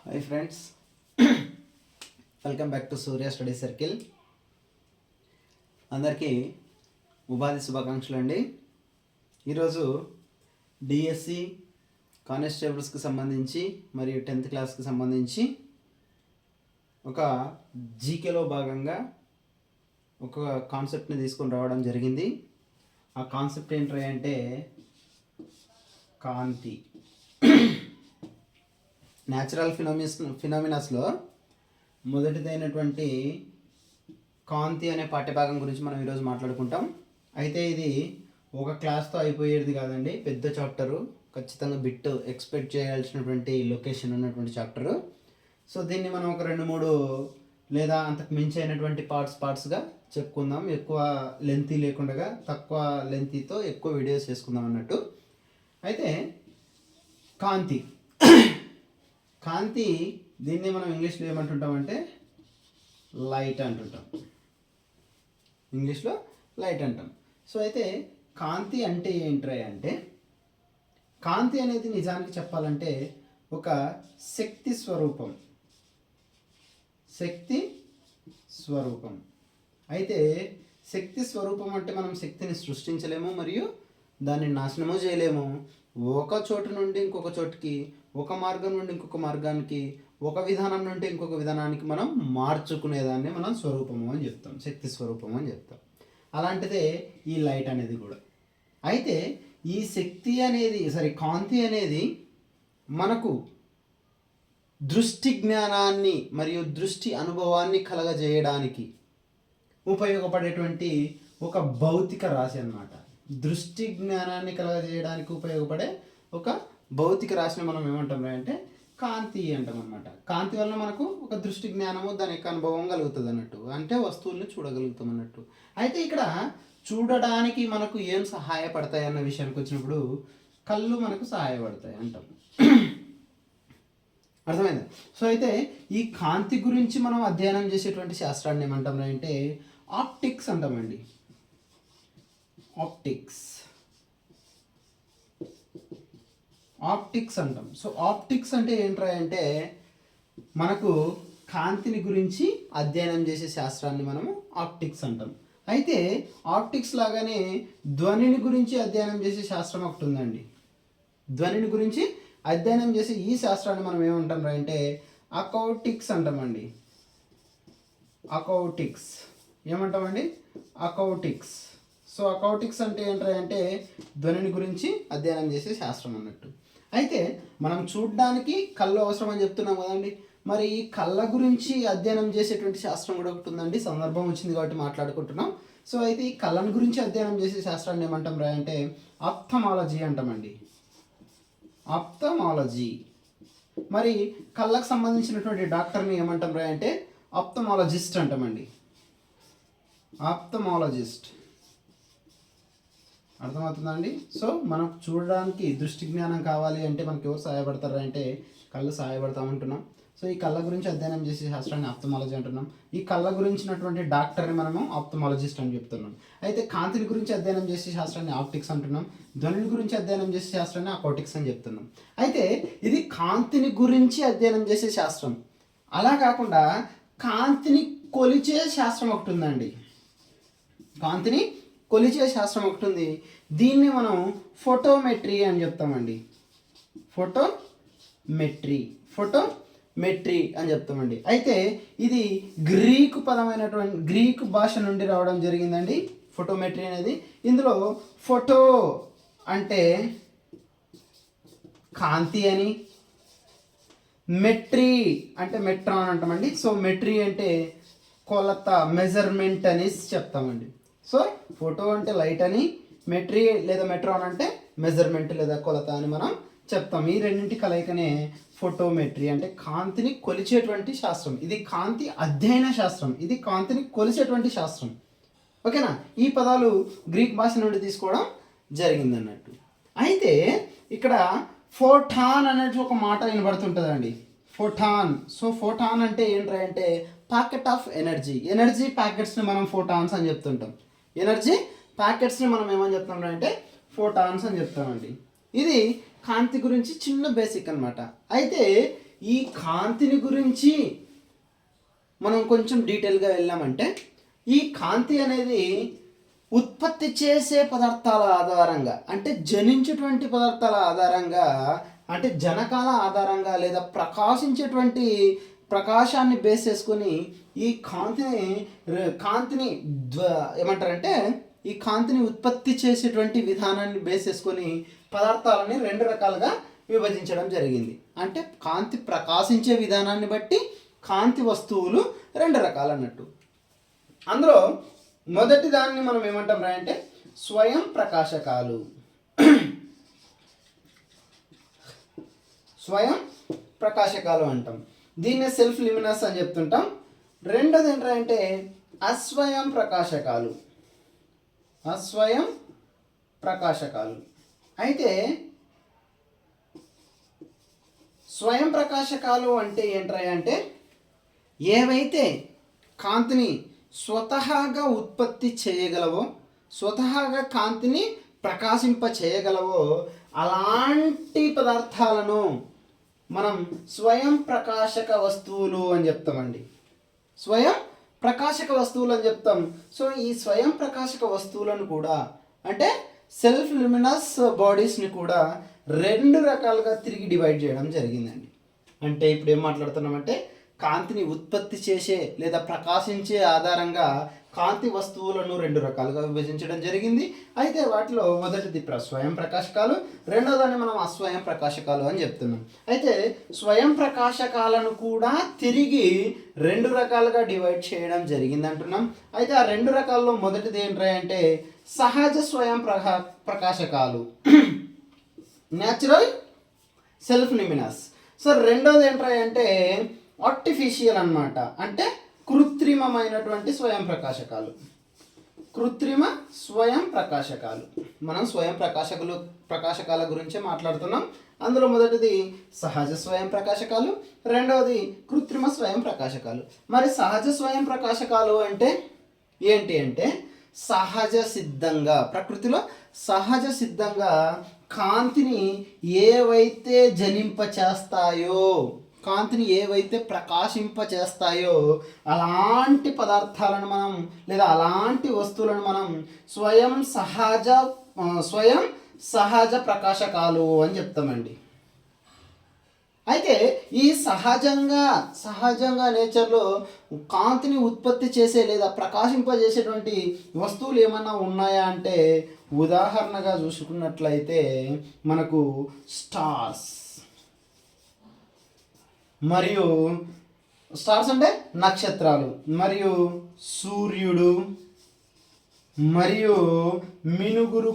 Hi friends, welcome back to Surya study circle. అందరికీ ఉపాధి శుభాకాంక్షలు అండి. ఈరోజు డిఎస్సి కానిస్టేబుల్స్కి సంబంధించి మరియు 10th క్లాస్కి సంబంధించి ఒక జీకేలో భాగంగా ఒక కాన్సెప్ట్ని తీసుకొని రావడం జరిగింది. ఆ కాన్సెప్ట్ ఏంటి అంటే కాంతి. న్యాచురల్ ఫినామినాస్లో మొదటిదైనటువంటి కాంతి అనే పాఠ్యభాగం గురించి మనం ఈరోజు మాట్లాడుకుంటాం. అయితే ఇది ఒక క్లాస్తో అయిపోయేది కాదండి, పెద్ద చాప్టరు, ఖచ్చితంగా బిట్ ఎక్స్పెక్ట్ చేయాల్సినటువంటి లొకేషన్ ఉన్నటువంటి చాప్టరు. సో దీన్ని మనం ఒక 2-3 లేదా అంతకు మించి అయినటువంటి పార్ట్స్గా చెప్పుకుందాం. ఎక్కువ లెంతీ లేకుండా తక్కువ లెంతీతో ఎక్కువ వీడియోస్ చేసుకుందాం అన్నట్టు. అయితే కాంతి దీన్ని మనం ఇంగ్లీష్లో ఏమంటుంటామంటే లైట్ అంటుంటాం. ఇంగ్లీష్లో లైట్ అంటాం. సో అయితే కాంతి అంటే ఏంట్రా అంటే, కాంతి అనేది నిజానికి చెప్పాలంటే ఒక శక్తి స్వరూపం. అయితే శక్తి స్వరూపం అంటే మనం శక్తిని సృష్టించలేము మరియు దాన్ని నాశనము చేయలేము. ఒక చోటు నుండి ఇంకొక చోటుకి, ఒక మార్గం నుండి ఇంకొక మార్గానికి, ఒక విధానం నుండి ఇంకొక విధానానికి మనం మార్చుకునేదాన్ని మనం స్వరూపము అని చెప్తాం, శక్తి స్వరూపము అని చెప్తాం. అలాంటిదే ఈ లైట్ అనేది కూడా. అయితే ఈ కాంతి అనేది మనకు దృష్టి జ్ఞానాన్ని మరియు దృష్టి అనుభవాన్ని కలగజేయడానికి ఉపయోగపడేటువంటి ఒక భౌతిక రాశి అన్నమాట. దృష్టి జ్ఞానాన్ని కలగజేయడానికి ఉపయోగపడే ఒక భౌతిక రాశిని మనం ఏమంటాం అంటే కాంతి అంటాం అన్నమాట. కాంతి వలన మనకు ఒక దృష్టి జ్ఞానము, దాని యొక్క అనుభవం కలుగుతుంది అన్నట్టు, అంటే వస్తువుల్ని చూడగలుగుతాం అన్నట్టు. అయితే ఇక్కడ చూడడానికి మనకు ఏం సహాయపడతాయి అన్న విషయానికి వచ్చినప్పుడు కళ్ళు మనకు సహాయపడతాయి అంటాం. అర్థమైంది? సో అయితే ఈ కాంతి గురించి మనం అధ్యయనం చేసేటువంటి శాస్త్రాన్ని ఏమంటాం అంటే ఆప్టిక్స్ అంటామండి. ఆప్టిక్స్ అంటాం. సో ఆప్టిక్స్ అంటే ఏంట్రా అంటే మనకు కాంతిని గురించి అధ్యయనం చేసే శాస్త్రాన్ని మనము ఆప్టిక్స్ అంటాం. అయితే ఆప్టిక్స్ లాగానే ధ్వనిని గురించి అధ్యయనం చేసే శాస్త్రం ఒకటి ఉందండి. ధ్వనిని గురించి అధ్యయనం చేసే ఈ శాస్త్రాన్ని మనం ఏమంటాం అంటే అకౌటిక్స్ అంటామండి. ఏమంటామండి? అకౌటిక్స్. సో అకౌటిక్స్ అంటే ఏంటంటే ధ్వనిని గురించి అధ్యయనం చేసే శాస్త్రం అన్నట్టు. అయితే మనం చూడడానికి కళ్ళు అవసరం అని చెప్తున్నాం కదండి, మరి ఈ కళ్ళ గురించి అధ్యయనం చేసేటువంటి శాస్త్రం కూడా ఒకటి ఉందండి. సందర్భం వచ్చింది కాబట్టి మాట్లాడుకుంటున్నాం. సో అయితే ఈ కళ్ళను గురించి అధ్యయనం చేసే శాస్త్రాన్ని ఏమంటాం అంటే ఆప్థమాలజీ అంటామండి. ఆప్థమాలజీ. మరి కళ్ళకు సంబంధించినటువంటి డాక్టర్ని ఏమంటాం అంటే ఆప్థమాలజిస్ట్ అంటామండి. ఆప్థమాలజిస్ట్. అర్థమవుతుందండి? సో మనం చూడడానికి దృష్టి జ్ఞానం కావాలి అంటే మనకి ఎవరు సహాయపడతారు అంటే కళ్ళు సహాయపడతామంటున్నాం. సో ఈ కళ్ళ గురించి అధ్యయనం చేసే శాస్త్రాన్ని ఆప్థమాలజీ అంటున్నాం. ఈ కళ్ళ గురించినటువంటి డాక్టర్ని మనము ఆప్థమాలజిస్ట్ అని చెప్తున్నాం. అయితే కాంతిని గురించి అధ్యయనం చేసే శాస్త్రాన్ని ఆప్టిక్స్ అంటున్నాం. ధ్వనిని గురించి అధ్యయనం చేసే శాస్త్రాన్ని అకౌటిక్స్ అని చెప్తున్నాం. అయితే ఇది కాంతిని గురించి అధ్యయనం చేసే శాస్త్రం. అలా కాకుండా కాంతిని కొలిచే శాస్త్రం ఒకటి ఉందండి. కాంతిని కొలిచే శాస్త్రం ఒకటి ఉంది. దీన్ని మనం ఫోటోమెట్రీ అని చెప్తామండి. ఫోటోమెట్రీ అని చెప్తామండి. అయితే ఇది గ్రీకు భాష నుండి రావడం జరిగిందండి ఫోటోమెట్రీ అనేది. ఇందులో ఫోటో అంటే కాంతి అని, మెట్రీ అంటే మెట్రాన్ అంటామండి. సో మెట్రీ అంటే కొలత, మెజర్మెంట్ అని చెప్తామండి. సో ఫోటో అంటే లైట్ అని, మెట్రీ లేదా మెట్రాన్ అంటే మెజర్మెంట్ లేదా కొలత అని మనం చెప్తాం. ఈ రెండింటి కలయికనే ఫోటోమెట్రీ అంటే కాంతిని కొలిచేటువంటి శాస్త్రం. ఇది కాంతి అధ్యయన శాస్త్రం, ఇది కాంతిని కొలిచేటువంటి శాస్త్రం. ఓకేనా? ఈ పదాలు గ్రీక్ భాష నుండి తీసుకోవడం జరిగింది అన్నట్టు. అయితే ఇక్కడ ఫోటాన్ అనేది ఒక మాట వినబడుతుంటుందండి. ఫోటాన్. సో ఫోటాన్ అంటే ఏంటంటే ప్యాకెట్ ఆఫ్ ఎనర్జీ ప్యాకెట్స్ని మనం ఫోటాన్స్ అని చెప్తుంటాం. ఎనర్జీ ప్యాకెట్స్ని మనం ఏమని చెప్తాం అంటే ఫోటాన్స్ అని చెప్తామండి. ఇది కాంతి గురించి చిన్న బేసిక్ అనమాట. అయితే ఈ కాంతిని గురించి మనం కొంచెం డీటెయిల్గా వెళ్ళామంటే ఈ కాంతి అనేది ఉత్పత్తి చేసే పదార్థాల ఆధారంగా అంటే జనించేటువంటి పదార్థాల ఆధారంగా అంటే జనకాల ఆధారంగా లేదా ప్రకాశించేటువంటి ప్రకాశాన్ని బేస్ చేసుకొని ఈ కాంతిని ఏమంటారంటే ఈ కాంతిని ఉత్పత్తి చేసేటువంటి విధానాన్ని బేస్ చేసుకొని పదార్థాలని రెండు రకాలుగా విభజించడం జరిగింది. అంటే కాంతి ప్రకాశించే విధానాన్ని బట్టి కాంతి వస్తువులు రెండు రకాలు అన్నట్టు. అందులో మొదటి దాన్ని మనం ఏమంటాం అంటే స్వయం ప్రకాశకాలు. స్వయం ప్రకాశకాలు అంటాం. దీన్నే సెల్ఫ్ ల్యూమినస్ అని చెప్తుంటాం. రెండోది ఏంటంటే అస్వయం ప్రకాశకాలు. అస్వయం ప్రకాశకాలు. అయితే స్వయం ప్రకాశకాలు అంటే ఏంటంటే ఏవైతే కాంతిని స్వతహాగా ఉత్పత్తి చేయగలవో, స్వతహాగా కాంతిని ప్రకాశింప చేయగలవో అలాంటి పదార్థాలను మనం స్వయం ప్రకాశక వస్తువులు అని చెప్తామండి. స్వయం ప్రకాశక వస్తువులు అని చెప్తాం. సో ఈ స్వయం ప్రకాశక వస్తువులను కూడా అంటే సెల్ఫ్ ల్యూమినస్ బాడీస్ని కూడా రెండు రకాలుగా తిరిగి డివైడ్ చేయడం జరిగిందండి. అంటే ఇప్పుడు ఏం మాట్లాడుతున్నామంటే కాంతిని ఉత్పత్తి చేసే లేదా ప్రకాశించే ఆధారంగా కాంతి వస్తువులను రెండు రకాలుగా విభజించడం జరిగింది. అయితే వాటిలో మొదటిది స్వయం ప్రకాశకాలు, రెండోదాన్ని మనం అస్వయం ప్రకాశకాలు అని చెప్తున్నాం. అయితే స్వయం ప్రకాశకాలను కూడా తిరిగి రెండు రకాలుగా డివైడ్ చేయడం జరిగింది అంటున్నాం. అయితే ఆ రెండు రకాల్లో మొదటిది ఏంటంటే సహజ స్వయం ప్రకాశకాలు, న్యాచురల్ సెల్ఫ్ ల్యూమినస్. సో రెండోది ఏంటంటే ఆర్టిఫిషియల్ అన్నమాట, అంటే కృత్రిమమైనటువంటి స్వయం ప్రకాశకాలు. కృత్రిమ స్వయం ప్రకాశకాలు. మనం స్వయం ప్రకాశకాల గురించే మాట్లాడుతున్నాం. అందులో మొదటిది సహజ స్వయం ప్రకాశకాలు, రెండవది కృత్రిమ స్వయం ప్రకాశకాలు. మరి సహజ స్వయం ప్రకాశకాలు అంటే ఏంటి అంటే సహజ సిద్ధంగా, ప్రకృతిలో సహజ సిద్ధంగా కాంతిని ఏవైతే జనింప చేస్తాయో, కాంతిని ఏవైతే ప్రకాశింపచేస్తాయో అలాంటి పదార్థాలను మనం లేదా అలాంటి వస్తువులను మనం స్వయం సహజ ప్రకాశకాలు అని చెప్తామండి. అయితే ఈ సహజంగా నేచర్లో కాంతిని ఉత్పత్తి చేసే లేదా ప్రకాశింపజేసేటువంటి వస్తువులు ఏమన్నా ఉన్నాయా అంటే ఉదాహరణగా చూసుకున్నట్లయితే మనకు స్టార్స్ మరియు స్టార్స్ అంటే నక్షత్రాలు, మరియు సూర్యుడు, మరియు మినుగురు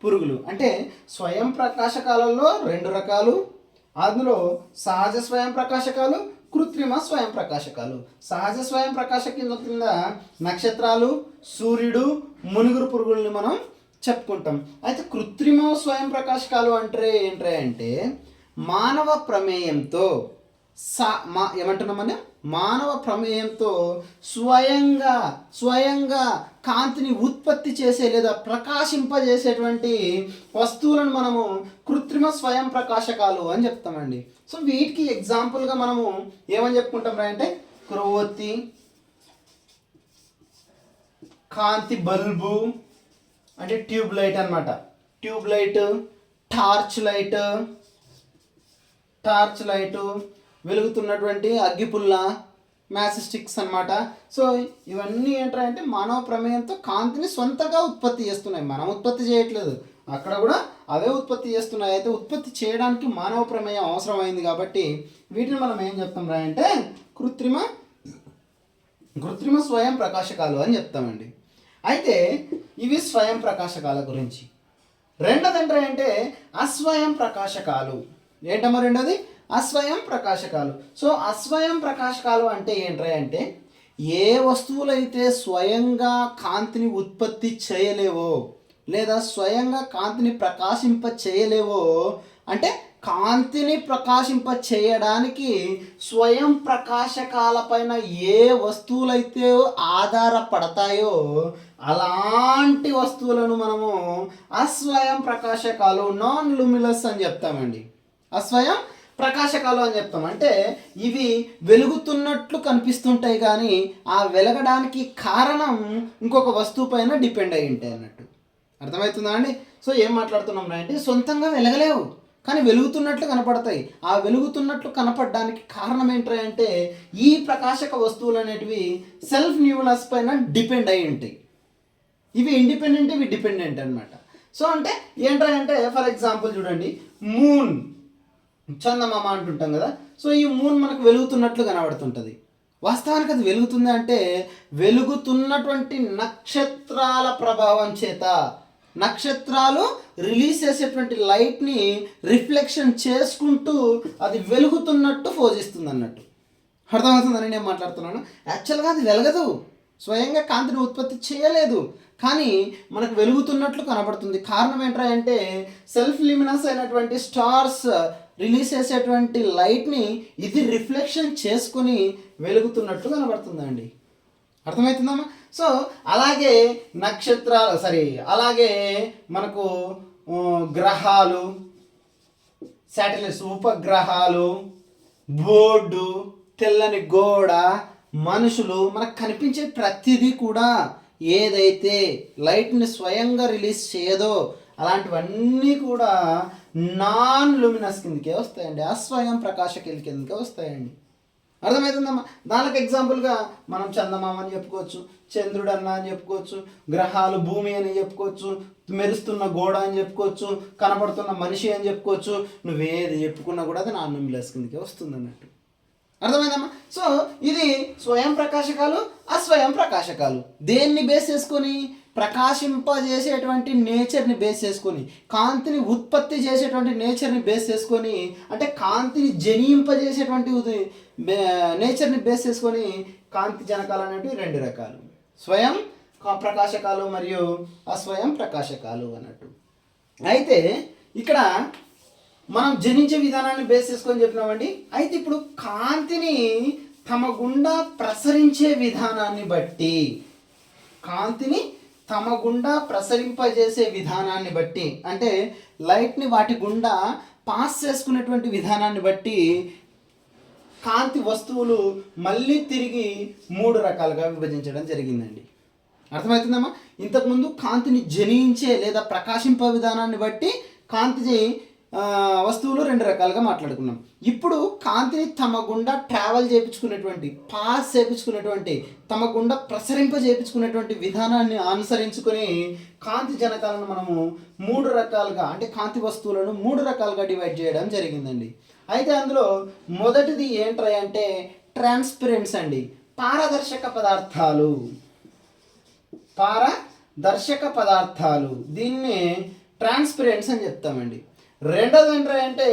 పురుగులు అంటే స్వయం ప్రకాశకాలలో రెండు రకాలు. అందులో సహజ స్వయం ప్రకాశకాలు, కృత్రిమ స్వయం ప్రకాశకాలు. సహజ స్వయం ప్రకాశకాల కింద నక్షత్రాలు, సూర్యుడు, మునుగురు పురుగుల్ని మనం చెప్పుకుంటాం. అయితే కృత్రిమ స్వయం ప్రకాశకాలు అంటే ఏంటంటే మానవ ప్రమేయంతో ఏమంటున్నామని మానవ ప్రమేయంతో స్వయంగా కాంతిని ఉత్పత్తి చేసే లేదా ప్రకాశింపజేసేటువంటి వస్తువులను మనము కృత్రిమ స్వయం ప్రకాశకాలు అని చెప్తామండి. సో వీటికి ఎగ్జాంపుల్గా మనము ఏమని చెప్పుకుంటాం అంటే క్రొవ్వొత్తి, కాంతి బల్బు అంటే ట్యూబ్ లైట్ అనమాట, ట్యూబ్ లైట్, టార్చ్ లైటు, వెలుగుతున్నటువంటి అగ్గిపుల్ల, మ్యాచ్ స్టిక్స్ అనమాట. సో ఇవన్నీ ఏంటంటే మానవ ప్రమేయంతో కాంతిని సొంతగా ఉత్పత్తి చేస్తున్నాయి. మనం ఉత్పత్తి చేయట్లేదు, అక్కడ కూడా అవే ఉత్పత్తి చేస్తున్నాయి. అయితే ఉత్పత్తి చేయడానికి మానవ ప్రమేయం అవసరమైంది కాబట్టి వీటిని మనం ఏం చెప్తాం అంటే కృత్రిమ స్వయం ప్రకాశకాలు అని చెప్తామండి. అయితే ఇవి స్వయం ప్రకాశకాల గురించి. రెండోది ఏంటంటే అస్వయం ప్రకాశకాలు. ఏంటమ్మా రెండోది? అస్వయం ప్రకాశకాలు. సో అస్వయం ప్రకాశకాలు అంటే ఏంటంటే ఏ వస్తువులైతే స్వయంగా కాంతిని ఉత్పత్తి చేయలేవో లేదా స్వయంగా కాంతిని ప్రకాశింప చేయలేవో అంటే కాంతిని ప్రకాశింప చేయడానికి స్వయం ప్రకాశకాలపైన ఏ వస్తువులైతే ఆధారపడతాయో అలాంటి వస్తువులను మనము అస్వయం ప్రకాశకాలు, నాన్ లూమినస్ అని చెప్తామండి. అస్వయం ప్రకాశకాలు అని చెప్తాం. అంటే ఇవి వెలుగుతున్నట్లు కనిపిస్తుంటాయి కానీ ఆ వెలగడానికి కారణం ఇంకొక వస్తువు పైన డిపెండ్ అయి ఉంటాయి అన్నట్టు. అర్థమవుతుందా అండి? సో ఏం మాట్లాడుతున్నాం అంటే సొంతంగా వెలగలేవు కానీ వెలుగుతున్నట్లు కనపడతాయి. ఆ వెలుగుతున్నట్లు కనపడడానికి కారణం ఏంటంటే ఈ ప్రకాశక వస్తువులు అనేటివి సెల్ఫ్ న్యూలస్ పైన డిపెండ్ అయి ఉంటాయి. ఇవి ఇండిపెండెంట్, ఇవి డిపెండెంట్ అనమాట. సో అంటే ఏంటంటే ఫర్ ఎగ్జాంపుల్ చూడండి, మూన్, చందమామ అంటుంటాం కదా. సో ఈ మూన్ మనకు వెలుగుతున్నట్లు కనబడుతుంటుంది. వాస్తవానికి అది వెలుగుతుంది అంటే వెలుగుతున్నటువంటి నక్షత్రాల ప్రభావం చేత, నక్షత్రాలు రిలీజ్ చేసేటువంటి లైట్ని రిఫ్లెక్షన్ చేసుకుంటూ అది వెలుగుతున్నట్టు పోజిస్తుంది అన్నట్టు. అర్థమవుతుందని నేను మాట్లాడుతున్నాను. యాక్చువల్గా అది వెలగదు, స్వయంగా కాంతిని ఉత్పత్తి చేయలేదు, కానీ మనకు వెలుగుతున్నట్లు కనబడుతుంది. కారణం ఏంటంటే సెల్ఫ్ ల్యూమినస్ అయినటువంటి స్టార్స్ రిలీజ్ చేసేటువంటి లైట్ని ఇది రిఫ్లెక్షన్ చేసుకుని వెలుగుతున్నట్లు కనబడుతుందండి. అర్థమవుతుందమ్మా? సో అలాగే అలాగే మనకు గ్రహాలు, శాటిలైట్స్, ఉపగ్రహాలు, బోర్డు, తెల్లని గోడ, మనుషులు, మనకు కనిపించే ప్రతిదీ కూడా ఏదైతే లైట్ని స్వయంగా రిలీజ్ చేయదో అలాంటివన్నీ కూడా నాన్ లూమినస్ కిందకే వస్తాయండి, అస్వయం ప్రకాశకల కిందకే వస్తాయండి. అర్థమవుతుందమ్మా? దానికి ఎగ్జాంపుల్గా మనం చందమామ అని చెప్పుకోవచ్చు, చంద్రుడు అన్న అని చెప్పుకోవచ్చు, గ్రహాలు, భూమి అని చెప్పుకోవచ్చు, మెరుస్తున్న గోడ అని చెప్పుకోవచ్చు, కనబడుతున్న మనిషి అని చెప్పుకోవచ్చు. నువ్వేది చెప్పుకున్నా కూడా అది నాన్ లూమినస్ కిందకే వస్తుంది అన్నట్టు. అర్థమైందమ్మా? సో ఇది స్వయం ప్రకాశకాలు, అస్వయం ప్రకాశకాలు. దేన్ని బేస్ చేసుకొని? ప్రకాశింపజేసేటువంటి నేచర్ని బేస్ చేసుకొని, కాంతిని ఉత్పత్తి చేసేటువంటి నేచర్ని బేస్ చేసుకొని, అంటే కాంతిని జనింపజేసేటువంటి నేచర్ని బేస్ చేసుకొని కాంతి జనకాలు అనేవి రెండు రకాలు, స్వయం ప్రకాశకాలు మరియు అస్వయం ప్రకాశకాలు అన్నట్టు. అయితే ఇక్కడ మనం జనించే విధానాన్ని బేస్ చేసుకొని చెప్పినామండి. అయితే ఇప్పుడు కాంతిని తమ గుండా ప్రసరించే విధానాన్ని బట్టి, కాంతిని తమ గుండా ప్రసరింపజేసే విధానాన్ని బట్టి, అంటే లైట్ని వాటి గుండా పాస్ చేసుకునేటువంటి విధానాన్ని బట్టి కాంతి వస్తువులు మళ్ళీ తిరిగి 3 రకాలుగా విభజించడం జరిగిందండి. అర్థమవుతుందమ్మా? ఇంతకుముందు కాంతిని జనించే లేదా ప్రకాశింప విధానాన్ని బట్టి కాంతి వస్తువులు 2 రకాలుగా మాట్లాడుకున్నాం. ఇప్పుడు కాంతిని తమ గుండా ట్రావెల్ చేయించుకునేటువంటి, పాస్ చేయించుకునేటువంటి, తమ గుండా ప్రసరింప చేయించుకునేటువంటి విధానాన్ని అనుసరించుకొని కాంతి జనకాలను మనము 3 రకాలుగా, అంటే కాంతి వస్తువులను 3 రకాలుగా డివైడ్ చేయడం జరిగిందండి. అయితే అందులో మొదటిది ఏంటంటే ట్రాన్స్పరెన్స్ అండి, పారదర్శక పదార్థాలు. పారదర్శక పదార్థాలు, దీన్ని ట్రాన్స్పరెన్స్ అని చెప్తామండి. రెండోది ఏంటంటే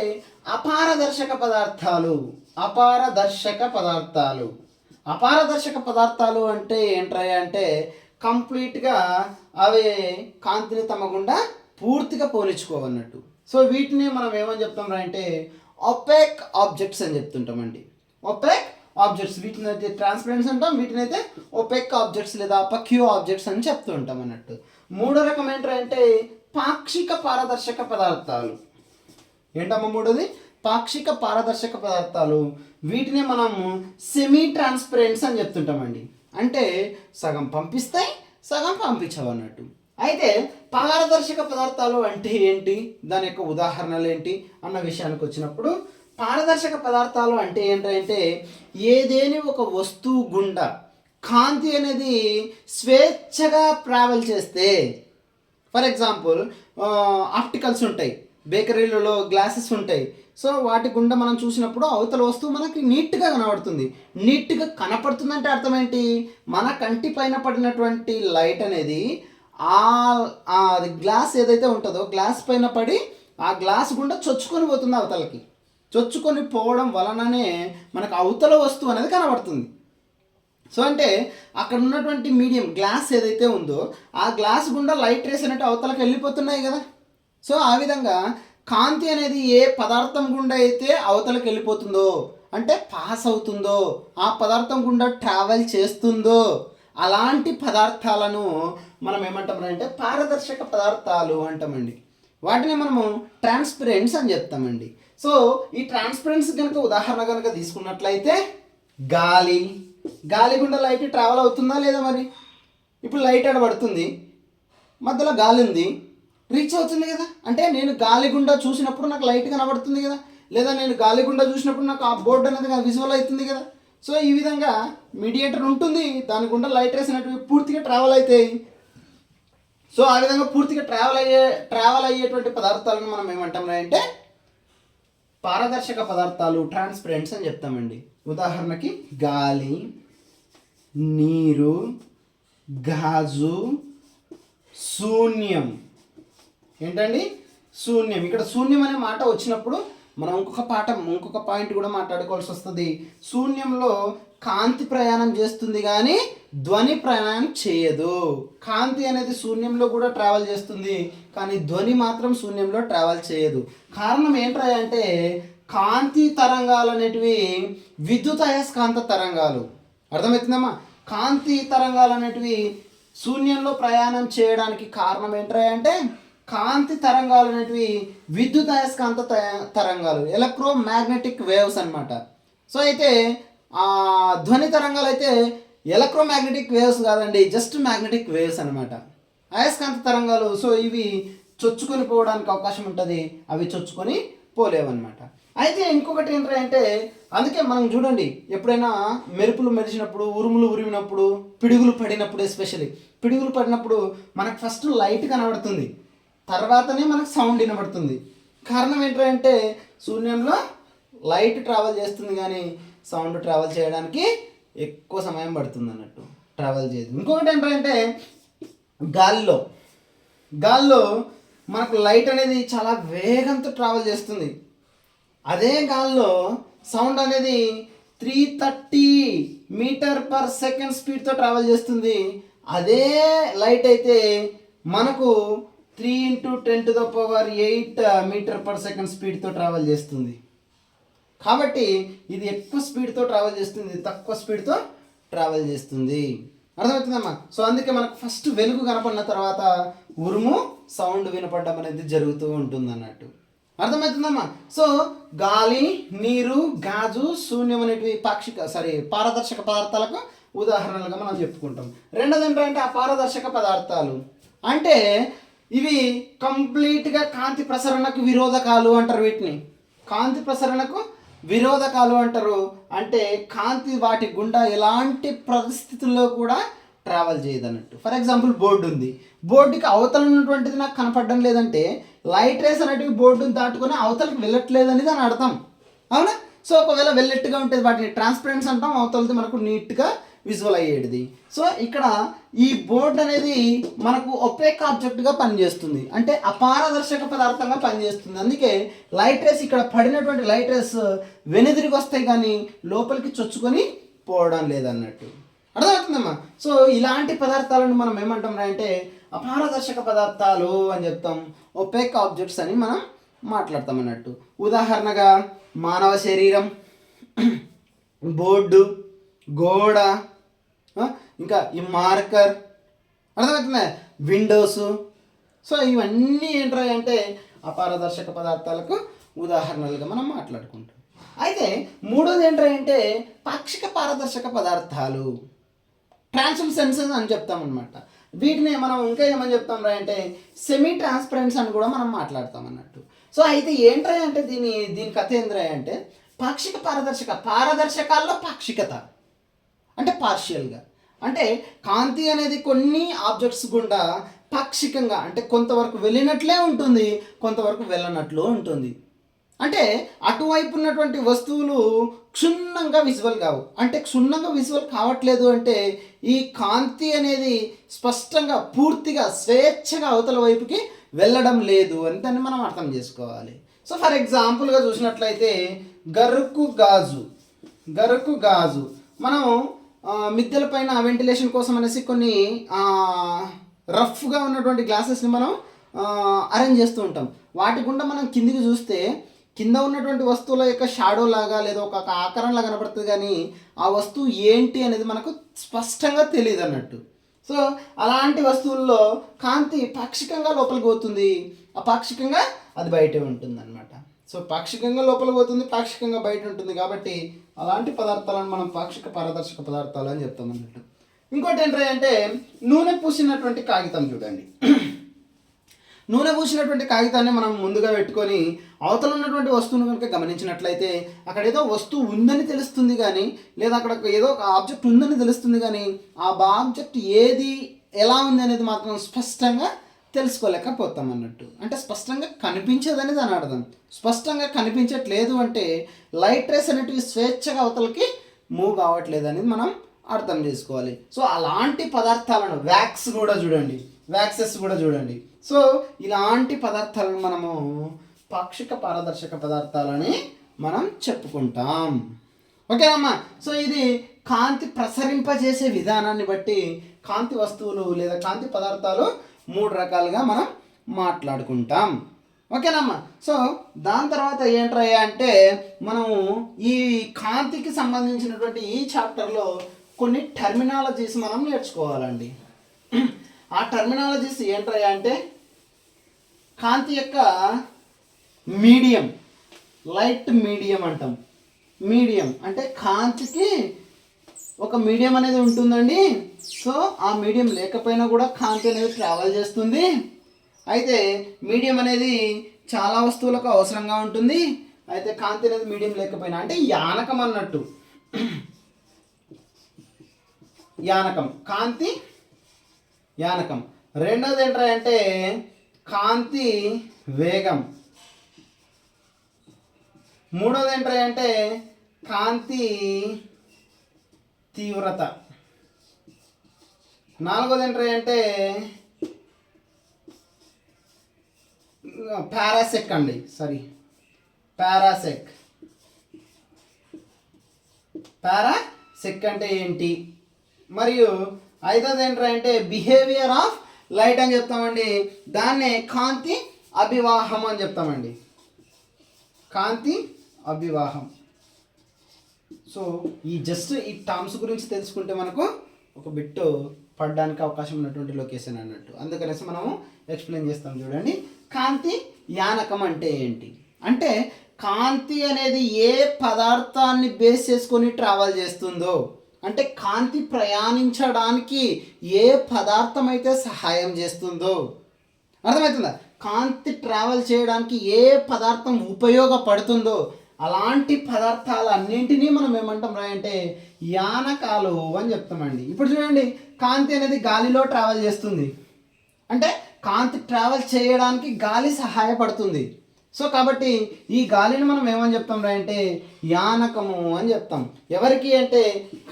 అపారదర్శక పదార్థాలు. అపారదర్శక పదార్థాలు, అపారదర్శక పదార్థాలు అంటే ఏంటంటే కంప్లీట్గా అవి కాంతిని తమ గుండా పూర్తిగా పోనిచ్చుకోవన్నట్టు. సో వీటిని మనం ఏమని చెప్తాం అంటే ఒపెక్ ఆబ్జెక్ట్స్ అని చెప్తుంటామండి. ఒపెక్ ఆబ్జెక్ట్స్, వీటిని అయితే ట్రాన్స్పరెన్స్ అంటాం, వీటిని అయితే ఒపెక్ ఆబ్జెక్ట్స్ లేదా అపక్యూ ఆబ్జెక్ట్స్ అని చెప్తుంటాం అన్నట్టు. మూడో రకం ఏంటంటే పాక్షిక పారదర్శక పదార్థాలు. ఏంటమ్మా మూడోది? పాక్షిక పారదర్శక పదార్థాలు. వీటిని మనము సెమీ ట్రాన్స్పరెన్స్ అని చెప్తుంటామండి. అంటే సగం పంపిస్తాయి, సగం పంపించవు అన్నట్టు. అయితే పారదర్శక పదార్థాలు అంటే ఏంటి, దాని యొక్క ఉదాహరణలు ఏంటి అన్న విషయానికి వచ్చినప్పుడు, పారదర్శక పదార్థాలు అంటే ఏంటంటే ఏదేని ఒక వస్తువు గుండా కాంతి అనేది స్వేచ్ఛగా ట్రావెల్ చేస్తే, ఫర్ ఎగ్జాంపుల్ ఆప్టికల్స్ ఉంటాయి, బేకరీలలో గ్లాసెస్ ఉంటాయి. సో వాటి గుండా మనం చూసినప్పుడు అవతల వస్తువు మనకి నీట్గా కనబడుతుంది. నీట్గా కనపడుతుందంటే అర్థం ఏంటి? మన కంటి పైన పడినటువంటి లైట్ అనేది అది గ్లాస్ ఏదైతే ఉంటుందో గ్లాస్ పైన పడి ఆ గ్లాస్ గుండా చొచ్చుకొని పోతుంది అవతలకి. చొచ్చుకొని పోవడం వలననే మనకు అవతల వస్తువు అనేది కనబడుతుంది. సో అంటే అక్కడ ఉన్నటువంటి మీడియం గ్లాస్ ఏదైతే ఉందో ఆ గ్లాస్ గుండా లైట్ రేస్ అనేవి అవతలకి వెళ్ళిపోతున్నాయి కదా. సో ఆ విధంగా కాంతి అనేది ఏ పదార్థం గుండా అయితే అవతలకు వెళ్ళిపోతుందో అంటే పాస్ అవుతుందో ఆ పదార్థం గుండా ట్రావెల్ చేస్తుందో అలాంటి పదార్థాలను మనం ఏమంటామంటే పారదర్శక పదార్థాలు అంటామండి. వాటిని మనము ట్రాన్స్పరెన్స్ అని చెప్తామండి. సో ఈ ట్రాన్స్పరెన్స్ కనుక ఉదాహరణ కనుక తీసుకున్నట్లయితే గాలి గుండా లైట్ ట్రావెల్ అవుతుందా లేదా? మరి ఇప్పుడు లైట్ ఆడ పడుతుంది, మధ్యలో గాలి ఉంది, రీచ్ అవుతుంది కదా. అంటే నేను గాలి గుండా చూసినప్పుడు నాకు లైట్ కనబడుతుంది కదా, లేదా నేను గాలి గుండా చూసినప్పుడు నాకు ఆ బోర్డు అనేది విజువల్ అవుతుంది కదా. సో ఈ విధంగా మీడియేటర్ ఉంటుంది, దాని గుండా లైట్ రేస్ అనేటివి పూర్తిగా ట్రావెల్ అవుతాయి. సో ఆ విధంగా పూర్తిగా ట్రావెల్ అయ్యేటువంటి పదార్థాలను మనం ఏమంటాం అంటే పారదర్శక పదార్థాలు, ట్రాన్స్పరెంట్స్ అని చెప్తామండి. ఉదాహరణకి గాలి, నీరు, గాజు, శూన్యం. ఏంటండి? శూన్యం. ఇక్కడ శూన్యం అనే మాట వచ్చినప్పుడు మనం ఇంకొక పాయింట్ కూడా మాట్లాడుకోవాల్సి వస్తుంది. శూన్యంలో కాంతి ప్రయాణం చేస్తుంది కానీ ధ్వని ప్రయాణం చేయదు. కాంతి అనేది శూన్యంలో కూడా ట్రావెల్ చేస్తుంది కానీ ధ్వని మాత్రం శూన్యంలో ట్రావెల్ చేయదు. కారణం ఏంట్రా అంటే కాంతి తరంగాలు అనేటివి విద్యుత్ అయస్కాంత తరంగాలు. అర్థమవుతుందమ్మా? కాంతి తరంగాలు అనేటివి శూన్యంలో ప్రయాణం చేయడానికి కారణం ఏంట్రా అంటే కాంతి తరంగాలు అనేటివి విద్యుత్ అయస్కాంత తరంగాలు, ఎలక్ట్రోమాగ్నెటిక్ వేవ్స్ అన్నమాట. సో అయితే ధ్వని తరంగాలు అయితే ఎలక్ట్రోమాగ్నెటిక్ వేవ్స్ కాదండి, జస్ట్ మ్యాగ్నెటిక్ వేవ్స్ అనమాట. అయస్కాంత తరంగాలు సో ఇవి చొచ్చుకొని పోవడానికి అవకాశం ఉంటుంది, అవి చొచ్చుకొని పోలేవన్నమాట. అయితే ఇంకొకటి ఏంటంటే అందుకే మనం చూడండి, ఎప్పుడైనా మెరుపులు మెరిచినప్పుడు, ఉరుములు ఉరిమినప్పుడు, పిడుగులు పడినప్పుడు, ఎస్పెషల్లీ పిడుగులు పడినప్పుడు మనకు ఫస్ట్ లైట్ కనబడుతుంది, తర్వాతనే మనకు సౌండ్ వినబడుతుంది. కారణం ఏంటంటే శూన్యంలో లైట్ ట్రావెల్ చేస్తుంది కానీ సౌండ్ ట్రావెల్ చేయడానికి ఎక్కువ సమయం పడుతుంది అన్నట్టు, ట్రావెల్ చేయదు. ఇంకొకటి ఏంటంటే గాల్లో మనకు లైట్ అనేది చాలా వేగంతో ట్రావెల్ చేస్తుంది. అదే గాల్లో సౌండ్ అనేది 330 మీటర్ పర్ సెకండ్ స్పీడ్తో ట్రావెల్ చేస్తుంది. అదే లైట్ అయితే మనకు 3 × 10⁸ మీటర్ పర్ సెకండ్ స్పీడ్తో ట్రావెల్ చేస్తుంది. కాబట్టి ఇది ఎక్కువ స్పీడ్తో ట్రావెల్ చేస్తుంది, తక్కువ స్పీడ్తో ట్రావెల్ చేస్తుంది. అర్థమవుతుందమ్మా? సో అందుకే మనకు ఫస్ట్ వెలుగు కనపడిన తర్వాత ఉరుము, సౌండ్ వినపడడం అనేది జరుగుతూ ఉంటుంది అన్నట్టు. అర్థమవుతుందమ్మా? సో గాలి, నీరు, గాజు, శూన్యం అనేటివి పారదర్శక పదార్థాలకు ఉదాహరణలుగా మనం చెప్పుకుంటాం. రెండోది ఏంటంటే అపారదర్శక పదార్థాలు అంటే ఇవి కంప్లీట్గా కాంతి ప్రసరణకు విరోధకాలు అంటారు. వీటిని కాంతి ప్రసరణకు విరోధకాలు అంటారు. అంటే కాంతి వాటి గుండా ఎలాంటి పరిస్థితుల్లో కూడా ట్రావెల్ చేయదు అన్నట్టు. ఫర్ ఎగ్జాంపుల్ బోర్డు ఉంది, బోర్డుకి అవతల ఉన్నటువంటిది నాకు కనపడడం లేదంటే లైట్ రేస్ అనేటివి బోర్డుని దాటుకొని అవతలకి వెళ్ళట్లేదు అనేది దాని అర్థం, అవునా? సో ఒకవేళ వెళ్ళెట్టుగా ఉంటుంది వాటిని ట్రాన్స్పరెన్స్ అంటాం, అవతలది మనకు నీట్గా విజువల్ అయ్యేది. సో ఇక్కడ ఈ బోర్డు అనేది మనకు ఒపేక్ ఆబ్జెక్ట్గా పనిచేస్తుంది, అంటే అపారదర్శక పదార్థంగా పనిచేస్తుంది. అందుకే లైట్ రేస్ ఇక్కడ పడినటువంటి లైట్ రేస్ వెనుదిరిగి వస్తాయి కానీ లోపలికి చొచ్చుకొని పోవడం లేదన్నట్టు. అర్థమవుతుందమ్మా? సో ఇలాంటి పదార్థాలను మనం ఏమంటాం అంటే అపారదర్శక పదార్థాలు అని చెప్తాం, ఒపేక్ ఆబ్జెక్ట్స్ అని మనం మాట్లాడతాం అన్నట్టు. ఉదాహరణగా మానవ శరీరం, బోర్డు, గోడ, ఇంకా ఈ మార్కర్, అర్థమవుతుందా, విండోస్. సో ఇవన్నీ ఏంటంటే అపారదర్శక పదార్థాలకు ఉదాహరణలుగా మనం మాట్లాడుకుంటాం. అయితే మూడోది ఏంటంటే పాక్షిక పారదర్శక పదార్థాలు, ట్రాన్స్లూసెన్సెస్ అని చెప్తామన్నమాట. వీటిని మనం ఇంకా ఏమని చెప్తాం అంటే సెమీ ట్రాన్స్పరెన్స్ అని కూడా మనం మాట్లాడతాం అన్నట్టు. సో అయితే ఏంటంటే దీని కథ ఏంటంటే పాక్షిక పారదర్శకాల్లో పాక్షికత అంటే పార్షియల్గా, అంటే కాంతి అనేది కొన్ని ఆబ్జెక్ట్స్ గుండా పాక్షికంగా అంటే కొంతవరకు వెళ్ళినట్లే ఉంటుంది, కొంతవరకు వెళ్ళనట్లు ఉంటుంది. అంటే అటువైపు ఉన్నటువంటి వస్తువులు క్షుణ్ణంగా విజువల్ కావు. అంటే క్షుణ్ణంగా విజువల్ కావట్లేదు అంటే ఈ కాంతి అనేది స్పష్టంగా పూర్తిగా స్వేచ్ఛగా అవతల వైపుకి వెళ్ళడం లేదు అని దాన్ని మనం అర్థం చేసుకోవాలి. సో ఫర్ ఎగ్జాంపుల్గా చూసినట్లయితే గరుకు గాజు మనం మిద్దెల పైన వెంటిలేషన్ కోసం అనేసి కొన్ని రఫ్గా ఉన్నటువంటి గ్లాసెస్ని మనం అరేంజ్ చేస్తూ ఉంటాం. వాటి గుండా మనం కిందికి చూస్తే కింద ఉన్నటువంటి వస్తువుల యొక్క షాడో లాగా లేదా ఒక ఆకారంలా కనబడుతుంది, కానీ ఆ వస్తువు ఏంటి అనేది మనకు స్పష్టంగా తెలియదు అన్నట్టు. సో అలాంటి వస్తువుల్లో కాంతి పాక్షికంగా లోపలికి పోతుంది, అపాక్షికంగా అది బయటే ఉంటుంది అనమాట. సో పాక్షికంగా లోపలికి పోతుంది, పాక్షికంగా బయట ఉంటుంది, కాబట్టి అలాంటి పదార్థాలను మనం పాక్షిక పారదర్శక పదార్థాలు అని చెప్తాం అన్నట్టు. ఇంకోటి ఏంటంటే నూనె పూసినటువంటి కాగితం చూడండి. నూనె పూసినటువంటి కాగితాన్ని మనం ముందుగా పెట్టుకొని అవతల ఉన్నటువంటి వస్తువును కనుక గమనించినట్లయితే అక్కడ ఏదో వస్తువు ఉందని తెలుస్తుంది, కానీ లేదా అక్కడ ఏదో ఒక ఆబ్జెక్ట్ ఉందని తెలుస్తుంది, కానీ ఆ ఆబ్జెక్ట్ ఏది ఎలా ఉంది అనేది మాత్రం స్పష్టంగా తెలుసుకోలేకపోతాం అన్నట్టు. అంటే స్పష్టంగా కనిపించదని దాని అర్థం. స్పష్టంగా కనిపించట్లేదు అంటే లైట్ రేస్ అనేటివి స్వేచ్ఛగా అవతలకి మూవ్ కావట్లేదు అనేది మనం అర్థం చేసుకోవాలి. సో అలాంటి పదార్థాలను వ్యాక్స్ కూడా చూడండి, వ్యాక్సెస్ కూడా చూడండి. సో ఇలాంటి పదార్థాలను మనము పాక్షిక పారదర్శక పదార్థాలని మనం చెప్పుకుంటాం. ఓకేనమ్మా. సో ఇది కాంతి ప్రసరింపజేసే విధానాన్ని బట్టి కాంతి వస్తువులు లేదా కాంతి పదార్థాలు 3 రకాలుగా మనం మాట్లాడుకుంటాం. ఓకేనమ్మా. సో దాని తర్వాత ఏంటయ్యా అంటే మనము ఈ కాంతికి సంబంధించినటువంటి ఈ చాప్టర్లో కొన్ని టర్మినాలజీస్ మనం నేర్చుకోవాలండి. ఆ టర్మినాలజీస్ ఏంటయ్యా అంటే కాంతి యొక్క మీడియం, లైట్ మీడియం అంటాం. మీడియం అంటే కాంతికి ఒక మీడియం అనేది ఉంటుందండి. సో ఆ మీడియం లేకపోయినా కూడా కాంతి అనేది ట్రావెల్ చేస్తుంది. అయితే మీడియం అనేది చాలా వస్తువులకు అవసరంగా ఉంటుంది. అయితే కాంతి అనేది మీడియం లేకపోయినా అంటే యానకం అన్నట్టు. యానకం, కాంతి యానకం. రెండోది ఏంటంటే కాంతి వేగం. మూడోది ఏంటంటే కాంతి తీవ్రత. నాలుగోది ఏంటంటే పారాసెక్ అండి, సారీ పారాసెక్. పారాసెక్ అంటే ఏంటి? మరియు ఐదోది ఏంటంటే బిహేవియర్ ఆఫ్ లైట్ అని చెప్తామండి. దాన్నే కాంతి అభివాహం అని చెప్తామండి, కాంతి అభివాహం. సో ఈ టర్మ్స్ గురించి తెలుసుకుంటే మనకు ఒక బిట్ పడడానికి అవకాశం ఉన్నటువంటి లొకేషన్ అన్నట్టు. అందుకనేసి మనము ఎక్స్ప్లెయిన్ చేస్తాం. చూడండి, కాంతి యానకం అంటే ఏంటి అంటే కాంతి అనేది ఏ పదార్థాన్ని బేస్ చేసుకొని ట్రావెల్ చేస్తుందో, అంటే కాంతి ప్రయాణించడానికి ఏ పదార్థం అయితే సహాయం చేస్తుందో, అర్థమవుతుందా? కాంతి ట్రావెల్ చేయడానికి ఏ పదార్థం ఉపయోగపడుతుందో అలాంటి పదార్థాలన్నింటినీ మనం ఏమంటాం అంటే యానకాలు అని చెప్తామండి. ఇప్పుడు చూడండి, కాంతి అనేది గాలిలో ట్రావెల్ చేస్తుంది, అంటే కాంతి ట్రావెల్ చేయడానికి గాలి సహాయపడుతుంది. సో కాబట్టి ఈ గాలిని మనం ఏమని చెప్తాం అంటే యానకము అని చెప్తాం. ఎవరికి అంటే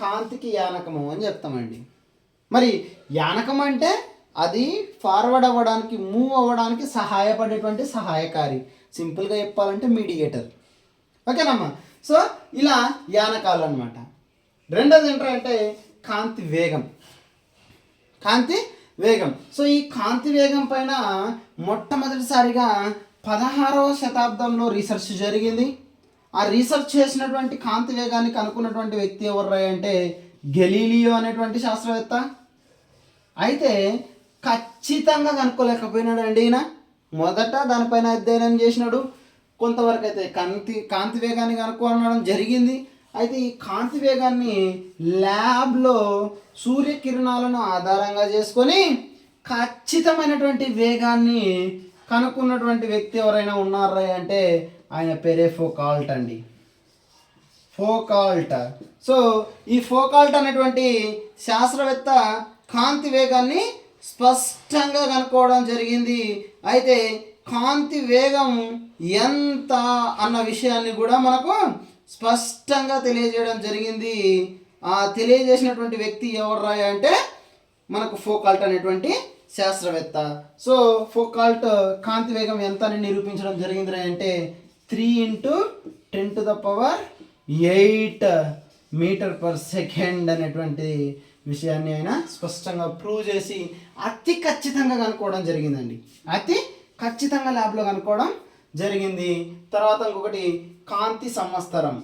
కాంతికి యానకము అని చెప్తామండి. మరి యానకం అంటే అది ఫార్వర్డ్ అవ్వడానికి, మూవ్ అవ్వడానికి సహాయపడేటువంటి సహాయకారి. సింపుల్గా చెప్పాలంటే మీడియేటర్. ఓకేనమ్మా. సో ఇలా యానకాలు అనమాట. రెండోది ఏంటంటే కాంతి వేగం. కాంతి వేగం. సో ఈ కాంతి వేగం పైన మొట్టమొదటిసారిగా 16వ శతాబ్దంలో రీసెర్చ్ జరిగింది. ఆ రీసెర్చ్ చేసినటువంటి కాంతి వేగాన్ని కనుక్కున్నటువంటి వ్యక్తి ఎవరు అంటే గెలీలియో అనేటువంటి శాస్త్రవేత్త. అయితే ఖచ్చితంగా కనుక్కోలేకపోయినాడు అండి ఈయన. మొదట దానిపైన అధ్యయనం చేసినాడు, కొంతవరకు అయితే కాంతి వేగాన్ని కనుక్కోవడం జరిగింది. అయితే ఈ కాంతి వేగాన్ని ల్యాబ్లో సూర్యకిరణాలను ఆధారంగా చేసుకొని ఖచ్చితమైనటువంటి వేగాన్ని కనుక్కున్నటువంటి వ్యక్తి ఎవరైనా ఉన్నారా అంటే ఆయన పేరే ఫోకాల్ట్ అండి, ఫోకాల్ట్. సో ఈ ఫోకాల్ట్ అనేటువంటి శాస్త్రవేత్త కాంతి వేగాన్ని స్పష్టంగా కనుక్కోవడం జరిగింది. అయితే కాంతి వేగం ఎంత అన్న విషయాన్ని కూడా మనకు స్పష్టంగా తెలియజేయడం జరిగింది. ఆ తెలియజేసినటువంటి వ్యక్తి ఎవరు అంటే మనకు ఫోకాల్ట్ అనేటువంటి శాస్త్రవేత్త. సో ఫోకాల్ట్ కాంతి వేగం ఎంత అని నిరూపించడం జరిగింది అంటే 3×10⁸ మీటర్/సెకండ్ అనేటువంటి విషయాన్ని ఆయన స్పష్టంగా ప్రూవ్ చేసి అతి ఖచ్చితంగా కనుక్కోవడం జరిగిందండి. అతి ఖచ్చితంగా ల్యాబ్లో కనుక్కోవడం జరిగింది. తర్వాత ఇంకొకటి కాంతి సంవత్సరం.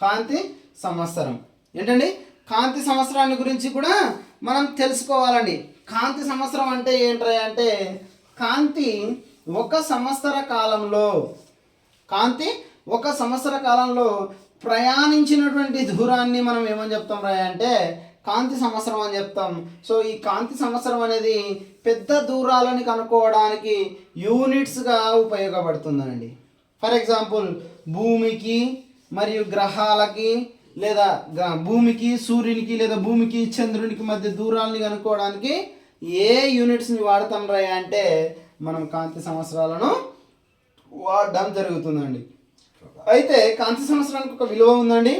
కాంతి సంవత్సరం ఏంటండి? కాంతి సంవత్సరాన్ని గురించి కూడా మనం తెలుసుకోవాలండి. కాంతి సంవత్సరం అంటే ఏంటి అంటే కాంతి ఒక సంవత్సర కాలంలో ప్రయాణించినటువంటి దూరాన్ని మనం ఏమని చెప్తాం అంటే కాంతి సంవత్సరం అని చెప్తాం. సో ఈ కాంతి సంవత్సరం అనేది పెద్ద దూరాలని కనుక్కోవడానికి యూనిట్స్గా ఉపయోగపడుతుందండి. ఫర్ ఎగ్జాంపుల్ భూమికి మరియు గ్రహాలకి లేదా భూమికి సూర్యునికి లేదా భూమికి చంద్రునికి మధ్య దూరాలని కనుక్కోవడానికి ఏ యూనిట్స్ని వాడతాం అంటే మనం కాంతి సంవత్సరాలను వాడడం జరుగుతుందండి. అయితే కాంతి సంవత్సరానికి ఒక విలువ ఉందండి.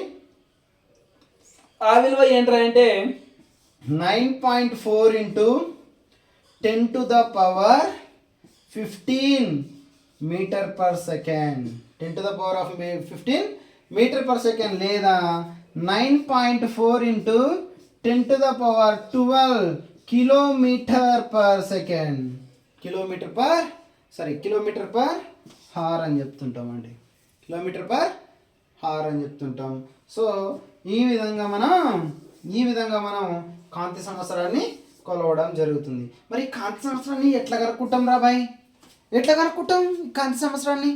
ఆ విలువ ఏంటంటే 9.4 × 10⁻15 metre per second. 10⁻15 metre per second లేదా 9.4 × 10⁻12 kilometre per second. Kilometre per hour అని చెప్తుంటామండి. కిలోమీటర్ పర్ హార్ అని చెప్తుంటాం. సో ఈ విధంగా మనం కాంతి సంవత్సరాన్ని కొలవడం జరుగుతుంది. మరి కాంతి సంవత్సరాన్ని ఎట్లా కనుక్కుంటాం బాయ్? ఎట్లా కనుక్కుంటాం కాంతి సంవత్సరాన్ని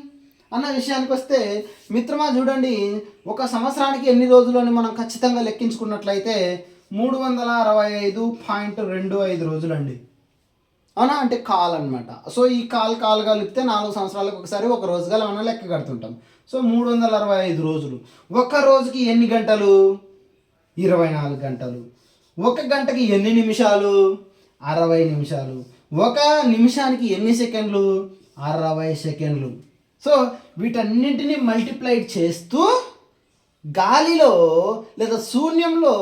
అన్న విషయానికి వస్తే మిత్రమా చూడండి, ఒక సంవత్సరానికి ఎన్ని రోజులు అని మనం ఖచ్చితంగా లెక్కించుకున్నట్లయితే 365.25 రోజులు అండి. అవునా? అంటే కాల్ అనమాట. సో ఈ కాల్ కలిపితే 4 సంవత్సరాలకు ఒకసారి ఒక రోజుగా మనం లెక్క కడుతుంటాం. సో 365 రోజులు. ఒక రోజుకి ఎన్ని గంటలు? 24 గంటలు. ఒక గంటకి ఎన్ని నిమిషాలు? 60 నిమిషాలు. ఒక నిమిషానికి ఎన్ని సెకండ్లు? 60 సెకండ్లు. సో వీటన్నింటినీ మల్టిప్లైడ్ చేస్తూ గాలిలో లేదా శూన్యంలో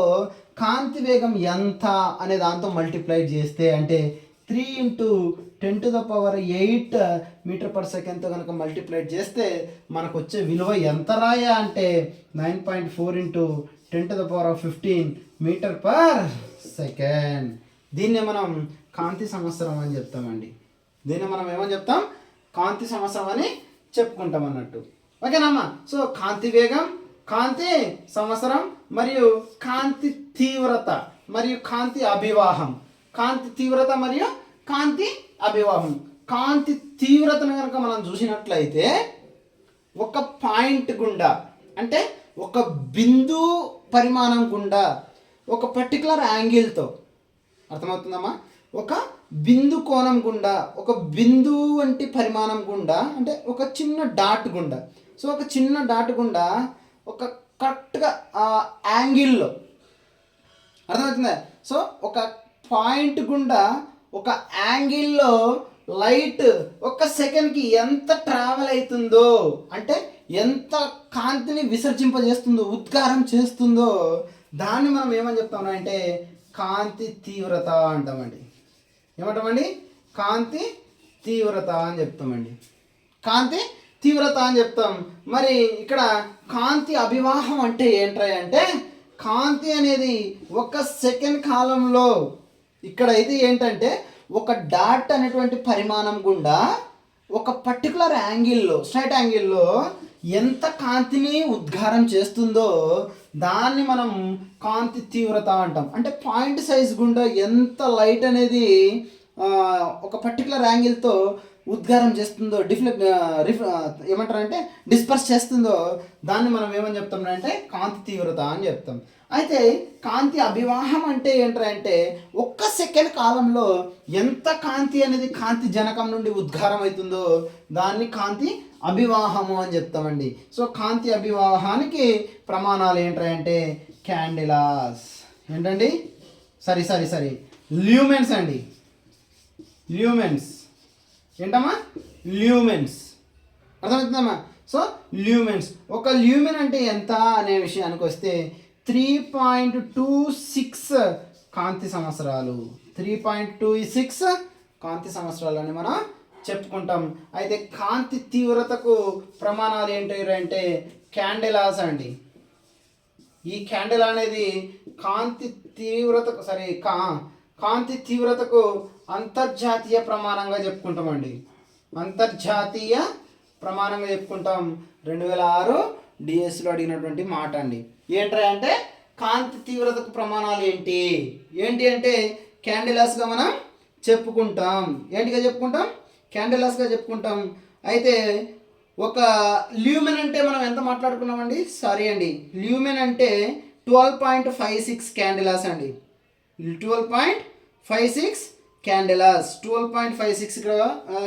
కాంతి వేగం ఎంత అనే దాంతో మల్టిప్లైడ్ చేస్తే అంటే 3 × 10⁸ మీటర్ పర్ సెకండ్తో కనుక మల్టిప్లైడ్ చేస్తే మనకు వచ్చే విలువ ఎంత అంటే 9.4 × 10⁻15 మీటర్ పర్ సెకండ్. దీన్నే మనం కాంతి సంవత్సరం అని చెప్తామండి. దీన్ని మనం ఏమని చెప్తాం? కాంతి సంవత్సరం అని చెప్పుకుంటాం అన్నట్టు. ఓకేనమ్మా? సో కాంతి వేగం, కాంతి సంవత్సరం మరియు కాంతి తీవ్రత మరియు కాంతి అభివాహం. కాంతి తీవ్రత మరియు కాంతి అభివాహం. కాంతి తీవ్రతను కనుక మనం చూసినట్లయితే ఒక పాయింట్ గుండా అంటే ఒక బిందు పరిమాణం గుండా ఒక పర్టికులర్ యాంగిల్తో, అర్థమవుతుందమ్మా? ఒక బిందు కోణం గుండా, ఒక బిందు వంటి పరిమాణం గుండా అంటే ఒక చిన్న డాట్ గుండా. సో ఒక చిన్న డాట్ గుండా ఒక కరెక్ట్గా యాంగిల్లో, అర్థమవుతుందా? సో ఒక పాయింట్ గుండా ఒక యాంగిల్లో లైట్ ఒక సెకండ్కి ఎంత ట్రావెల్ అవుతుందో అంటే ఎంత కాంతిని విసర్జింపజేస్తుందో, ఉద్గారం చేస్తుందో దాన్ని మనం ఏమని చెప్తామంటే కాంతి తీవ్రత అంటామండి. ఏమంటామండి? కాంతి తీవ్రత అని చెప్తామండి. కాంతి తీవ్రత అని చెప్తాం. మరి ఇక్కడ కాంతి అభివాహం అంటే ఏంటంటే కాంతి అనేది ఒక సెకండ్ కాలంలో ఇక్కడైతే ఏంటంటే ఒక డాట్ అనేటువంటి పరిమాణం గుండా ఒక పర్టికులర్ యాంగిల్లో, స్ట్రైట్ యాంగిల్లో ఎంత కాంతిని ఉద్గారం చేస్తుందో దాన్ని మనం కాంతి తీవ్రత అంటాం. అంటే పాయింట్ సైజ్ గుండా ఎంత లైట్ అనేది ఒక పర్టికులర్ యాంగిల్తో ఉద్గారం చేస్తుందో, ఏమంటారంటే డిస్పర్స్ చేస్తుందో దాన్ని మనం ఏమని చెప్తాం అంటే కాంతి తీవ్రత అని చెప్తాం. అయితే కాంతి అభివాహం అంటే ఏంటంటే ఒక్క సెకండ్ కాలంలో ఎంత కాంతి అనేది కాంతి జనకం నుండి ఉద్గారం అవుతుందో దాన్ని కాంతి అభివాహము అని చెప్తామండి. సో కాంతి అభివాహానికి ప్రమాణాలు ఏంటంటే క్యాండిలాస్. ఏంటండి? సరే ల్యూమెన్స్ అండి. ల్యూమెన్స్ ఏంటమ్మా? ల్యూమెన్స్. అర్థమవుతుందమ్మా? So lumens. ఒక ల్యూమెన్ అంటే ఎంత అనే విషయానికి వస్తే 3.26 కాంతి సంవత్సరాలు. 3.26 కాంతి సంవత్సరాలు అని మనం చెప్పుకుంటాం. అయితే కాంతి తీవ్రతకు ప్రమాణాలు ఏంటంటే క్యాండిలాస్ అండి. ఈ క్యాండిల్ అనేది కాంతి తీవ్రతకు కాంతి తీవ్రతకు అంతర్జాతీయ ప్రమాణంగా చెప్పుకుంటామండి. అంతర్జాతీయ ప్రమాణంగా చెప్పుకుంటాం. 2006 డిఎస్సిలో అడిగినటువంటి మాట అండి. ఏంట్రా అంటే కాంతి తీవ్రతకు ప్రమాణాలు ఏంటి అంటే క్యాండిలాస్గా మనం చెప్పుకుంటాం. క్యాండిలాస్గా చెప్పుకుంటాం. అయితే ఒక ల్యూమెన్ అంటే మనం ఎంత మాట్లాడుకున్నామండి? సారీ అండి, ల్యూమెన్ అంటే 12.56 క్యాండిలాస్ అండి. 12.56 క్యాండిలాస్. 12.56 ఇక్కడ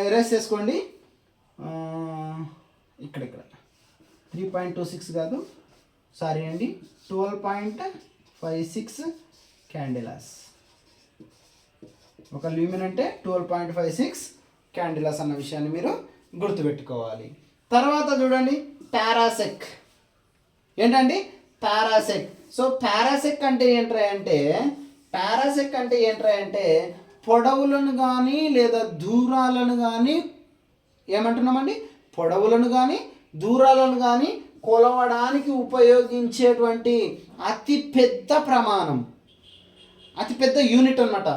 ఎరేస్ చేసుకోండి. ఇక్కడ 3.26 కాదు, సారీ అండి, 12.56 క్యాండిలాస్. ఒక ల్యూమెన్ అంటే 12.56 క్యాండిలాస్ అన్న విషయాన్ని మీరు గుర్తుపెట్టుకోవాలి. తర్వాత చూడండి పారాసెక్. ఏంటండి? పారాసెక్. సో పారాసెక్ అంటే ఏంట్రా అంటే పొడవులను కానీ లేదా దూరాలను కానీ ఏమంటున్నామండి? పొడవులను కానీ దూరాలను కానీ కొలవడానికి ఉపయోగించేటువంటి అతిపెద్ద ప్రమాణం, అతిపెద్ద యూనిట్ అన్నమాట.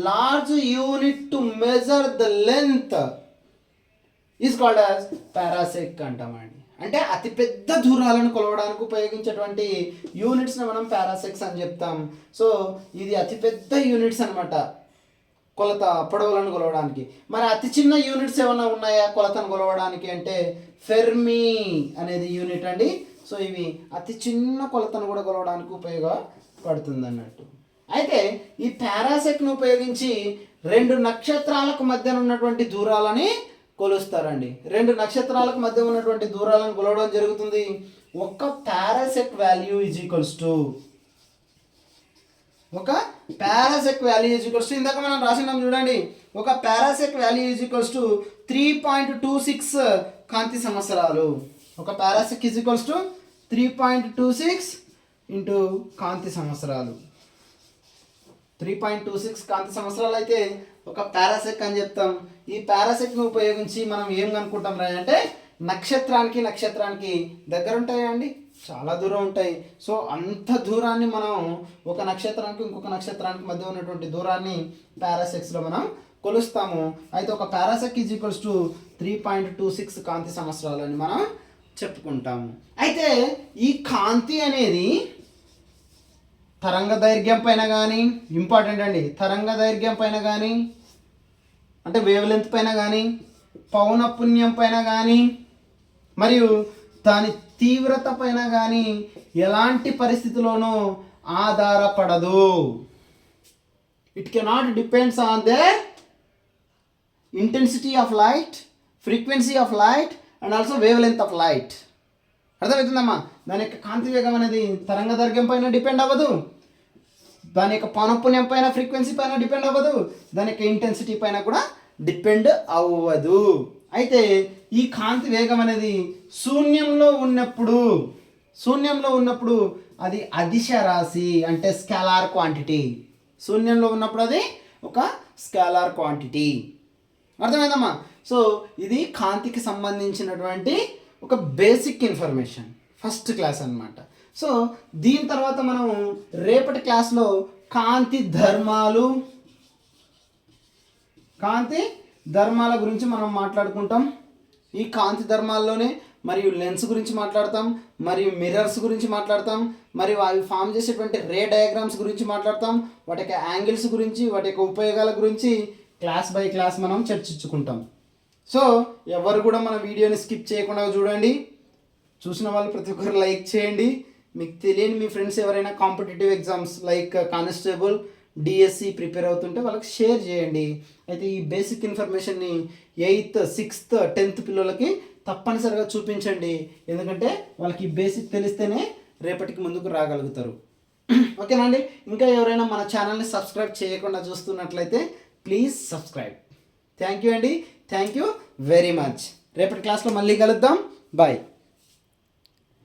Large unit to measure the length is called as parsec అంటామండి. అంటే అతిపెద్ద దూరాలను కొలవడానికి ఉపయోగించేటువంటి యూనిట్స్ని మనం పారాసెక్స్ అని చెప్తాం. సో ఇది అతిపెద్ద యూనిట్స్ అనమాట కొలత, పొడవులను కొలవడానికి. మరి అతి చిన్న యూనిట్స్ ఏమైనా ఉన్నాయా కొలతను కొలవడానికి అంటే ఫెర్మి అనేది యూనిట్ అండి. సో ఇవి అతి చిన్న కొలతను కూడా కొలవడానికి ఉపయోగపడుతుంది అన్నట్టు. అయితే ఈ పారాసెక్ను ఉపయోగించి 2 నక్షత్రాలకు మధ్య ఉన్నటువంటి దూరాలని కొలుస్తారండి. 2 నక్షత్రాలకు మధ్య ఉన్నటువంటి దూరాలను కొలవడం జరుగుతుంది. ఒక పారాసెక్ వాల్యూ ఈజ్ ఈక్వల్స్ టు ఇందాక మనం రాసినాం చూడండి. ఒక పారాసెక్ వాల్యూ ఈజ్ ఈక్వల్స్ టు 3.26 కాంతి సంవత్సరాలు. ఒక పారాసెక్ ఈజ్ ఈక్వల్స్ టు 3.26 ఇంటూ కాంతి సంవత్సరాలు. 3.26 కాంతి సంవత్సరాలు అయితే ఒక పారాసెక్ అని చెప్తాం. ఈ పారాసెక్ను ఉపయోగించి మనం ఏం కనుక్కుంటాం అంటే నక్షత్రానికి దగ్గర ఉంటాయా అండి? చాలా దూరం ఉంటాయి. సో అంత దూరాన్ని మనం ఒక నక్షత్రానికి ఇంకొక నక్షత్రానికి మధ్య ఉన్నటువంటి దూరాన్ని పారాసెక్స్లో మనం కొలుస్తాము. అయితే ఒక పారాసెక్ ఈజ్ ఈక్వల్స్ టు 3.26 కాంతి సంవత్సరాలు అని మనం చెప్పుకుంటాము. అయితే ఈ కాంతి అనేది తరంగ దైర్ఘ్యం పైన కానీ, ఇంపార్టెంట్ అండి, తరంగ దైర్ఘ్యం పైన కానీ అంటే వేవ్ లెంత్ పైన కానీ, పౌనఃపున్యం పైన కానీ, మరియు దాని తీవ్రత పైన కానీ ఎలాంటి పరిస్థితిలోనూ ఆధారపడదు. It cannot depends on their intensity of light, frequency of light and also wavelength of light. అర్థమవుతుందమ్మా? దాని యొక్క కాంతి వేగం అనేది తరంగ దైర్ఘ్యం పైన డిపెండ్ అవ్వదు, దాని యొక్క పౌనఃపున్యం పైన, ఫ్రీక్వెన్సీ పైన డిపెండ్ అవ్వదు, దాని యొక్క ఇంటెన్సిటీ పైన కూడా డిపెండ్ అవ్వదు. అయితే ఈ కాంతి వేగం అనేది శూన్యంలో ఉన్నప్పుడు అది అదిశ రాశి అంటే స్కేలార్ క్వాంటిటీ. శూన్యంలో ఉన్నప్పుడు అది ఒక స్కేలార్ క్వాంటిటీ. అర్థమైందమ్మా? సో ఇది కాంతికి సంబంధించినటువంటి ఒక బేసిక్ ఇన్ఫర్మేషన్, ఫస్ట్ క్లాస్ అన్నమాట. సో దీని తర్వాత మనం రేపటి క్లాస్లో కాంతి ధర్మాల గురించి మనం మాట్లాడుకుంటాం. ఈ కాంతి ధర్మాల్లోనే మరియు లెన్స్ గురించి మాట్లాడతాం, మరియు మిర్రర్స్ గురించి మాట్లాడతాం, మరియు అవి ఫామ్ చేసేటువంటి రే డయాగ్రామ్స్ గురించి మాట్లాడతాం, వాటి యొక్క యాంగిల్స్ గురించి, వాటి యొక్క ఉపయోగాల గురించి క్లాస్ బై క్లాస్ మనం చర్చించుకుంటాం. సో ఎవరు కూడా మన వీడియోని స్కిప్ చేయకుండా చూడండి. చూసిన వాళ్ళు ప్రతి ఒక్కరు లైక్ చేయండి. మీకు తెలియని మీ ఫ్రెండ్స్ ఎవరైనా competitive exams like constable, DSC prepare అవుతుంటే వాళ్ళకి షేర్ చేయండి. అయితే ఈ బేసిక్ ఇన్ఫర్మేషన్ని 8th, 6th, 10th పిల్లలకి తప్పనిసరిగా చూపించండి. ఎందుకంటే వాళ్ళకి ఈ బేసిక్ తెలిస్తేనే రేపటికి ముందుకు రాగలుగుతారు. ఓకేనా అండి? ఇంకా ఎవరైనా మన ఛానల్ని సబ్స్క్రైబ్ చేయకుండా చూస్తున్నట్లయితే ప్లీజ్ సబ్స్క్రైబ్. థ్యాంక్ యూ అండి. Thank you very much. రేపటి క్లాస్లో మళ్ళీ కలుద్దాం. బాయ్.